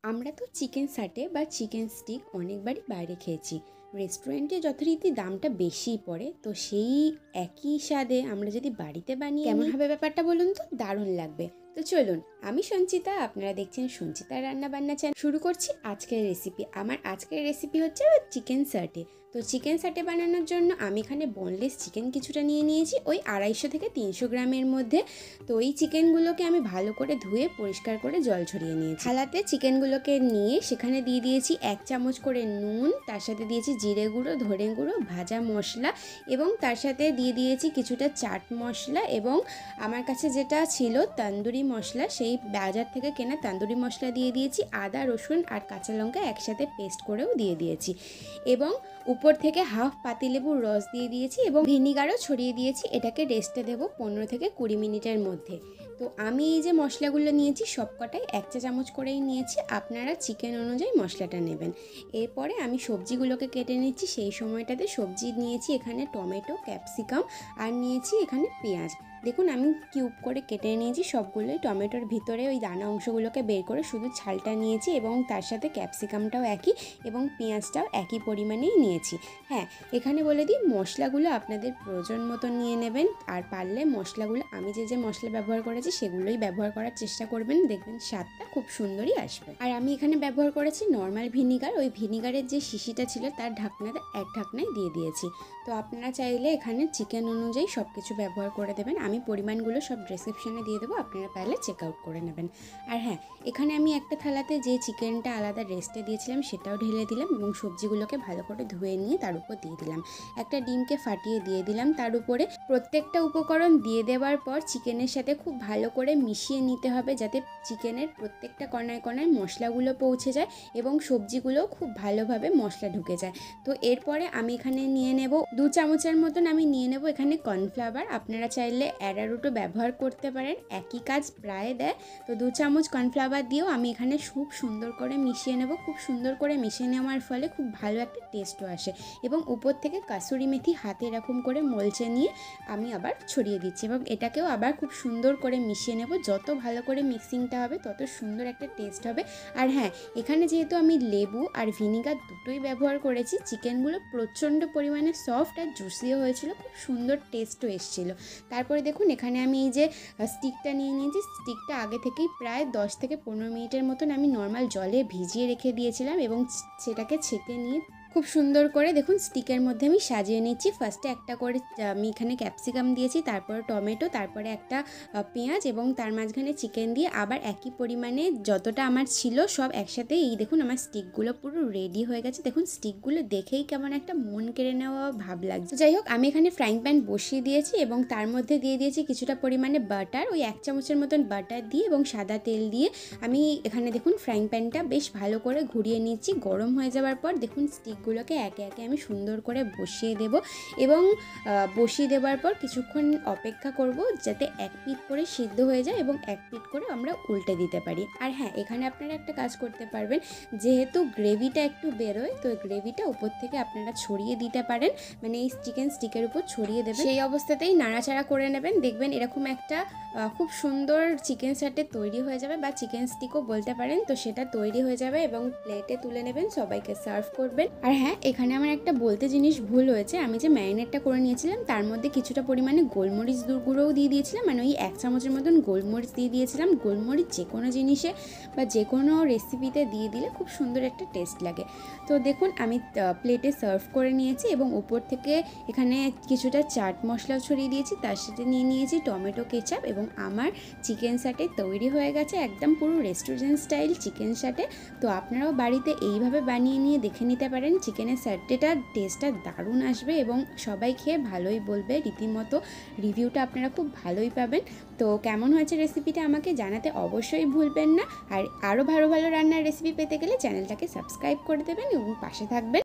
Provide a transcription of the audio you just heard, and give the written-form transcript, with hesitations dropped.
আমরা তো চিকেন সাটে বা চিকেন স্টিক অনেকবারই বাইরে খেয়েছি। রেস্টুরেন্টে যথারীতি দামটা বেশিই পড়ে, তো সেই একই স্বাদে আমরা যদি বাড়িতে বানিয়ে কেমন হবে ব্যাপারটা বলুন তো? দারুণ লাগবে। তো চলুন, আমি সঞ্চিতা, আপনারা দেখছেন সঞ্চিতার রান্নাবান্না চ্যানেল। শুরু করছি আজকের রেসিপি। আমার আজকের রেসিপি হচ্ছে চিকেন সাটে। তো চিকেন সাটে বানানোর জন্য আমি এখানে বোনলেস চিকেন কিছুটা নিয়ে নিয়েছি, ওই 250 থেকে 300 গ্রামের মধ্যে। তো এই চিকেনগুলোকে আমি ভালো করে ধুয়ে পরিষ্কার করে জল ঝরিয়ে নিয়েছি। থালাতে চিকেনগুলোকে নিয়ে সেখানে দিয়ে দিয়েছি 1 চামচ করে নুন, তার সাথে দিয়েছি জিরে গুঁড়ো, ধনে গুঁড়ো, ভাজা মশলা, এবং তার সাথে দিয়ে দিয়েছি কিছুটা চাট মশলা, এবং আমার কাছে যেটা ছিল তন্দুরি মশলা, সেই বাজার থেকে কেনা তন্দুরি মশলা দিয়ে দিয়েছি। আদা, রসুন আর কাঁচা লঙ্কা একসাথে পেস্ট করেও দিয়ে দিয়েছি, এবং উপর থেকে হাফ পাতিলেবুর রস দিয়ে দিয়েছি এবং ভিনিগারও ছড়িয়ে দিয়েছি। এটাকে রেস্টে দেবো 15 থেকে 20 মিনিটের মধ্যে। তো আমি এই যে মশলাগুলো নিয়েছি সবকটাই 1 চা চামচ করেই নিয়েছি, আপনারা চিকেন অনুযায়ী মশলাটা নেবেন। এরপরে আমি সবজিগুলোকে কেটে নিচ্ছি। সেই সময়টাতে সবজি নিয়েছি এখানে টমেটো, ক্যাপসিকাম, আর নিয়েছি এখানে পেঁয়াজ। দেখুন আমি কিউব করে কেটে নিয়েছি সবগুলোই। টমেটোর ভিতরে ওই দানা অংশগুলোকে বের করে শুধু ছালটা নিয়েছি, এবং তার সাথে ক্যাপসিকামটাও একই, এবং পেঁয়াজটাও একই পরিমাণেই নিয়েছি। হ্যাঁ, এখানে বলে দিই, মশলাগুলো আপনাদের প্রয়োজন মতো নিয়ে নেবেন, আর পারলে মশলাগুলো আমি যে মশলা ব্যবহার করেছি সেগুলোই ব্যবহার করার চেষ্টা করবেন, দেখবেন স্বাদটা খুব সুন্দরই আসবে। আর আমি এখানে ব্যবহার করেছি নর্মাল ভিনিগার। ওই ভিনিগারের যে শিশিটা ছিল তার ঢাকনাতে 1 ঢাকনায় দিয়ে দিয়েছি। তো আপনারা চাইলে এখানে চিকেন অনুযায়ী সব কিছু ব্যবহার করে দেবেন। আমি পরিমাণগুলো সব ডেসক্রিপশনে দিয়ে দেবো, আপনারা পারলে চেক আউট করে নেবেন। আর হ্যাঁ, এখানে আমি একটা থালাতে যে চিকেনটা আলাদা রেস্টে দিয়েছিলাম সেটাও ঢেলে দিলাম, এবং সবজিগুলোকে ভালো করে ধুয়ে নিয়ে তার উপর দিয়ে দিলাম। একটা ডিমকে ফাটিয়ে দিয়ে দিলাম তার উপরে। প্রত্যেকটা উপকরণ দিয়ে দেওয়ার পর চিকেনের সাথে খুব ভালো করে মিশিয়ে নিতে হবে, যাতে চিকেনের প্রত্যেকটা কণায় কণায় মশলাগুলো পৌঁছে যায় এবং সবজিগুলোও খুব ভালোভাবে মশলা ঢুকে যায়। তো এরপরে আমি এখানে নিয়ে নেব 2 চামচের মতন আমি নিয়ে নেব এখানে কর্নফ্লাওয়ার। আপনারা চাইলে অ্যারারুটও ব্যবহার করতে পারেন, একই কাজ প্রায় দেয়। তো 2 চামচ কর্নফ্লাওয়ার দিয়েও আমি এখানে খুব সুন্দর করে মিশিয়ে নেব। খুব সুন্দর করে মিশিয়ে নেওয়ার ফলে খুব ভালো একটা টেস্টও আসে, এবং উপর থেকে কাসুরি মেথি হাতে এরকম করে মলচে নিয়ে আমি আবার ছড়িয়ে দিচ্ছি, এবং এটাকেও আবার খুব সুন্দর করে মিশিয়ে নেব। যত ভালো করে মিক্সিংটা হবে তত সুন্দর একটা টেস্ট হবে। আর হ্যাঁ, এখানে যেহেতু আমি লেবু আর ভিনিগার দুটোই ব্যবহার করেছি, চিকেনগুলো প্রচণ্ড পরিমাণে সফট আর জুসিও হয়েছিল, খুব সুন্দর টেস্টও এসেছিলো। তারপরে দেখুন এখানে আমি এই যে স্টিকটা নিয়ে নিয়েছি। স্টিকটা আগে থেকেই প্রায় 10 থেকে 15 মিনিটের মতন আমি নর্মাল জলে ভিজিয়ে রেখে দিয়েছিলাম, এবং সেটাকে ছেঁকে নিয়ে খুব সুন্দর করে দেখুন স্টিকের মধ্যে আমি সাজিয়ে নিচ্ছি। ফার্স্টে একটা করে আমি এখানে ক্যাপসিকাম দিয়েছি, তারপরে টমেটো, তারপরে একটা পেঁয়াজ, এবং তার মাঝখানে চিকেন দিয়ে আবার একই পরিমাণে যতটা আমার ছিল সব একসাথে। এই দেখুন আমার স্টিকগুলো পুরো রেডি হয়ে গেছে। দেখুন স্টিকগুলো দেখেই কেমন একটা মন কেড়ে নেওয়া ভাব লাগছে। যাই হোক, আমি এখানে ফ্রাইং প্যান বসিয়ে দিয়েছি, এবং তার মধ্যে দিয়ে দিয়েছি কিছুটা পরিমাণে বাটার, ওই 1 চামচের মতন বাটার দিয়ে এবং সাদা তেল দিয়ে আমি এখানে দেখুন ফ্রাইং প্যানটা বেশ ভালো করে ঘুরিয়ে নিচ্ছি। গরম হয়ে যাওয়ার পর দেখুন স্টিকগুলোকে একে একে আমি সুন্দর করে বসিয়ে দেব, এবং বসিয়ে দেওয়ার পর কিছুক্ষণ অপেক্ষা করব যাতে এক পিঠ করে সিদ্ধ হয়ে যায়, এবং এক পিঠ করে আমরা উল্টে দিতে পারি। আর হ্যাঁ, এখানে আপনারা একটা কাজ করতে পারবেন, যেহেতু গ্রেভিটা একটু বেরোয়, তো গ্রেভিটা উপর থেকে আপনারা ছড়িয়ে দিতে পারেন, মানে এই চিকেন স্টিকের উপর ছড়িয়ে দেবেন। সেই অবস্থাতেই নাড়াচাড়া করে নেবেন, দেখবেন এরকম একটা খুব সুন্দর চিকেন সাটে তৈরি হয়ে যাবে, বা চিকেন স্টিকও বলতে পারেন। তো সেটা তৈরি হয়ে যাবে, এবং প্লেটে তুলে নেবেন, সবাইকে সার্ভ করবেন। আর হ্যাঁ, এখানে আমার একটা বলতে জিনিস ভুল হয়েছে। আমি যে ম্যারিনেটটা করে নিয়েছিলাম তার মধ্যে কিছুটা পরিমাণে গোলমরিচ গুঁড়োও দিয়ে দিয়েছিলাম, মানে ওই 1 চামচের মতন গোলমরিচ দিয়ে দিয়েছিলাম। গোলমরিচ যে কোনো জিনিসে বা যে কোনো রেসিপিতে দিয়ে দিলে খুব সুন্দর একটা টেস্ট লাগে। তো দেখুন আমি প্লেটে সার্ভ করে নিয়েছি, এবং উপর থেকে এখানে কিছুটা চাট মশলা ছড়িয়ে দিয়েছি, তার সাথে নিয়ে নিয়েছি টমেটো কেচাপ, এবং আমার চিকেন সাটে তৈরি হয়ে গেছে একদম পুরো রেস্টুরেন্ট স্টাইল চিকেন সাটে। তো আপনারাও বাড়িতে এইভাবে বানিয়ে নিয়ে দেখে নিতে পারেন। চিকেনের সাটেটার টেস্টটা দারুণ আসবে, এবং সবাই খেয়ে ভালোই বলবে। রীতিমতো রিভিউটা আপনারা খুব ভালোই পাবেন। তো কেমন হয়েছে রেসিপিটা আমাকে জানাতে অবশ্যই ভুলবেন না। আর আরও ভালো ভালো রান্নার রেসিপি পেতে গেলে চ্যানেলটাকে সাবস্ক্রাইব করে দেবেন এবং পাশে থাকবেন।